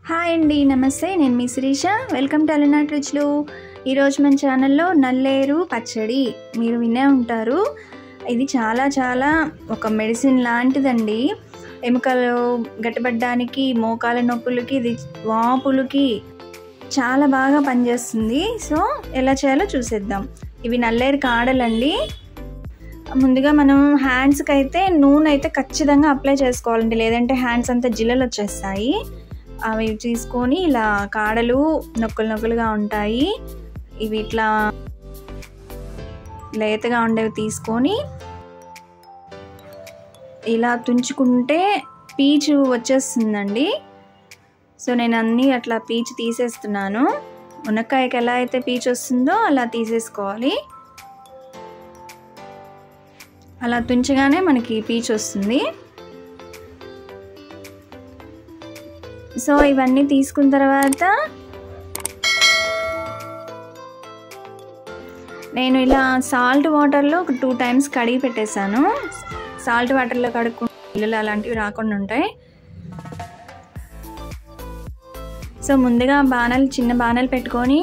Hi అండి, నమస్తే. నేను మీ శిరీష. వెల్కమ్ టు అలనాటి రుచులు. ఈరోజు మన ఛానల్లో నల్లేరు పచ్చడి మీరు వినే ఉంటారు. ఇది చాలా ఒక మెడిసిన్ లాంటిదండి. ఎముకలు గట్టిపడడానికి, మోకాల నొప్పులకి, ఇది వాపులకి చాలా బాగా పనిచేస్తుంది. సో ఎలా చేయాలో చూసేద్దాం. ఇవి నల్లేరు కాడలండి. ముందుగా మనం హ్యాండ్స్కి అయితే నూనె అయితే ఖచ్చితంగా అప్లై చేసుకోవాలండి, లేదంటే హ్యాండ్స్ అంతా జిల్లలు వచ్చేస్తాయి. అవి తీసుకొని ఇలా కాడలు నొక్కులుగా ఉంటాయి. ఇవి ఇట్లా లేతగా ఉండేవి తీసుకొని ఇలా తుంచుకుంటే పీచు వచ్చేస్తుందండి. సో నేను అన్నీ అట్లా పీచు తీసేస్తున్నాను. మునక్కాయకి ఎలా అయితే పీచు వస్తుందో అలా తీసేసుకోవాలి. అలా తుంచగానే మనకి పీచు వస్తుంది. సో ఇవన్నీ తీసుకున్న తర్వాత నేను ఇలా సాల్ట్ వాటర్లో ఒక 2 times కడిగి పెట్టేశాను. సాల్ట్ వాటర్లో కడుక్కుంటే ఇల్లు అలాంటివి రాకుండా ఉంటాయి. సో ముందుగా చిన్న బాణలు పెట్టుకొని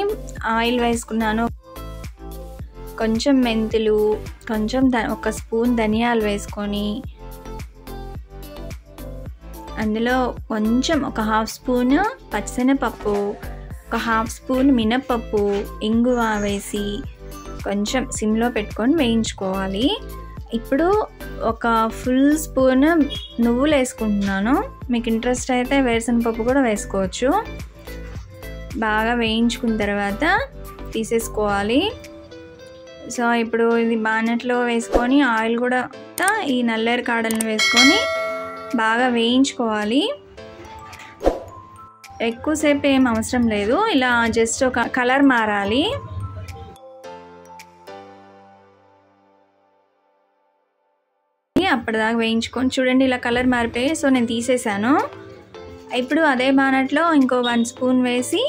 ఆయిల్ వేసుకున్నాను. కొంచెం మెంతులు, కొంచెం 1 స్పూన్ ధనియాలు వేసుకొని, అందులో కొంచెం ఒక 1/2 స్పూన్ పచ్చిశనగపప్పు, ఒక 1/2 స్పూన్ మినప్పప్పు, ఇంగువ వేసి కొంచెం సిమ్లో పెట్టుకొని వేయించుకోవాలి. ఇప్పుడు ఒక ఫుల్ స్పూన్ నువ్వులు వేసుకుంటున్నాను. మీకు ఇంట్రెస్ట్ అయితే వేరుశనగపప్పు కూడా వేసుకోవచ్చు. బాగా వేయించుకున్న తర్వాత తీసేసుకోవాలి. సో ఇప్పుడు ఇది బాణట్లో వేసుకొని ఆయిల్ కూడా ఈ నల్లేరు కాడలను వేసుకొని బాగా వేయించుకోవాలి. ఎక్కువసేపు ఏం అవసరం లేదు, ఇలా జస్ట్ ఒక కలర్ మారాలి. అప్పటిదాకా వేయించుకొని చూడండి, ఇలా కలర్ మారిపోయి. సో నేను తీసేసాను. ఇప్పుడు అదే బాణట్లో ఇంకో 1 స్పూన్ వేసి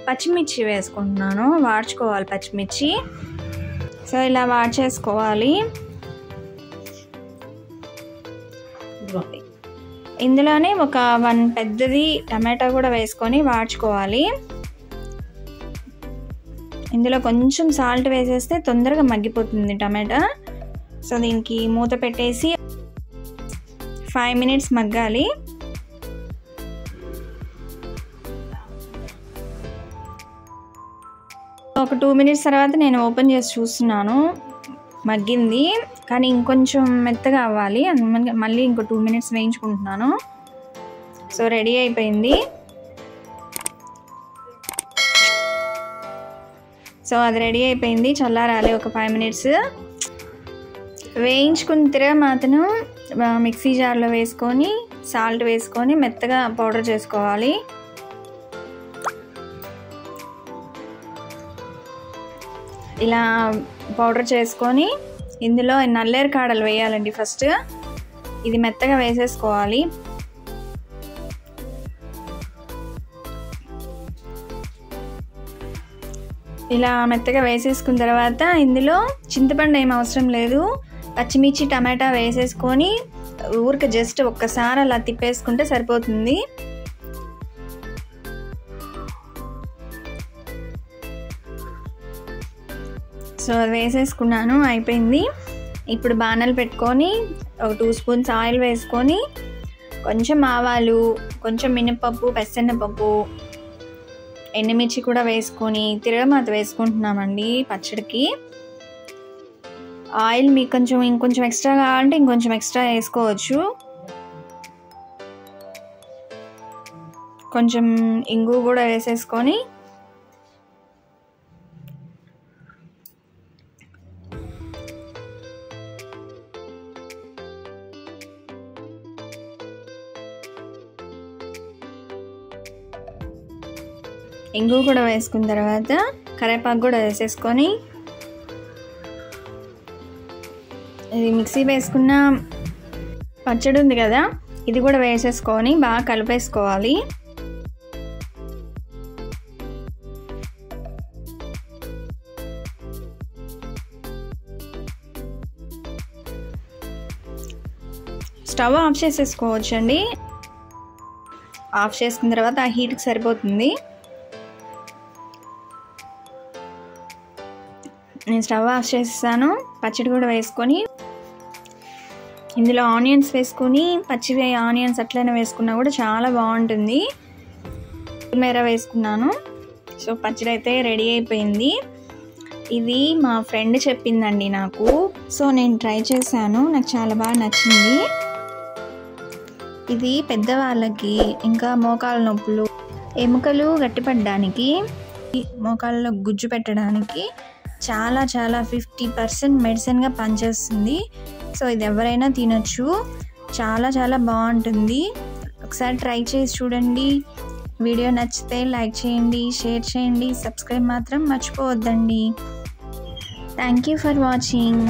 పచ్చిమిర్చి వేసుకుంటున్నాను. వాడ్చుకోవాలి పచ్చిమిర్చి. సో ఇలా వాడ్చేసుకోవాలి. ఇందులోనే ఒక 1 పెద్దది టమాటా కూడా వేసుకొని వాడ్చుకోవాలి. ఇందులో కొంచెం సాల్ట్ వేసేస్తే తొందరగా మగ్గిపోతుంది టమాటా. సో దీనికి మూత పెట్టేసి 5 minutes మగ్గాలి. ఒక 2 minutes తర్వాత నేను ఓపెన్ చేసి చూస్తున్నాను, మగ్గింది. కానీ ఇంకొంచెం మెత్తగా అవ్వాలి. మళ్ళీ ఇంకో 2 minutes వేయించుకుంటున్నాను. సో రెడీ అయిపోయింది. సో అది రెడీ అయిపోయింది. చల్లారాలి ఒక 5 minutes. వేయించుకున్న తిరగమాతను మిక్సీ జార్లో వేసుకొని సాల్ట్ వేసుకొని మెత్తగా పౌడర్ చేసుకోవాలి. ఇలా పౌడర్ చేసుకొని ఇందులో నల్లేరు కాడలు వేయాలండి. ఫస్ట్ ఇది మెత్తగా వేసేసుకోవాలి. ఇలా మెత్తగా వేసేసుకున్న తర్వాత ఇందులో చింతపండు ఏం అవసరం లేదు, పచ్చిమిర్చి టమాటా వేసేసుకొని ఊరికి జస్ట్ ఒక్కసారి అలా తిప్పేసుకుంటే సరిపోతుంది. సో అది వేసేసుకున్నాను, అయిపోయింది. ఇప్పుడు బాణలు పెట్టుకొని ఒక 2 స్పూన్స్ ఆయిల్ వేసుకొని కొంచెం ఆవాలు, కొంచెం మినపప్పు, పెసరపప్పు, ఎండుమిర్చి కూడా వేసుకొని తిరగమాత వేసుకుంటున్నామండి పచ్చడికి. ఆయిల్ మీకు ఇంకొంచెం ఎక్స్ట్రా కావాలంటే ఇంకొంచెం ఎక్స్ట్రా వేసుకోవచ్చు. కొంచెం ఇంగు కూడా వేసేసుకొని ఇంగు కూడా వేసుకున్న తర్వాత కరివేపాకు కూడా వేసేసుకొని ఇది మిక్సీ వేసుకున్న పచ్చడి ఉంది కదా, ఇది కూడా వేసేసుకొని బాగా కలిపేసుకోవాలి. Stove off చేసేసుకోవచ్చండి. ఆఫ్ చేసుకున్న తర్వాత ఆ హీట్కి సరిపోతుంది. నేను స్టవ్ ఆఫ్ చేసేసాను. పచ్చడి కూడా వేసుకొని ఇందులో ఆనియన్స్ వేసుకొని, పచ్చి ఆనియన్స్ అట్లనే వేసుకున్నా కూడా చాలా బాగుంటుంది. కొత్తిమీర వేసుకున్నాను. సో పచ్చడి అయితే రెడీ అయిపోయింది. ఇది మా ఫ్రెండ్ చెప్పిందండి నాకు. సో నేను ట్రై చేశాను, నాకు చాలా బాగా నచ్చింది. ఇది పెద్దవాళ్ళకి, ఇంకా మోకాళ్ళ నొప్పులు, ఎముకలు గట్టిపడడానికి, మోకాళ్ళలో గుజ్జు పెట్టడానికి చాలా 50% మెడిసిన్గా పనిచేస్తుంది. సో ఇది ఎవరైనా తినచ్చు. చాలా బాగుంటుంది. ఒకసారి ట్రై చేసి చూడండి. వీడియో నచ్చితే లైక్ చేయండి, షేర్ చేయండి, సబ్స్క్రైబ్ మాత్రం మర్చిపోవద్దండి. Thank you for watching.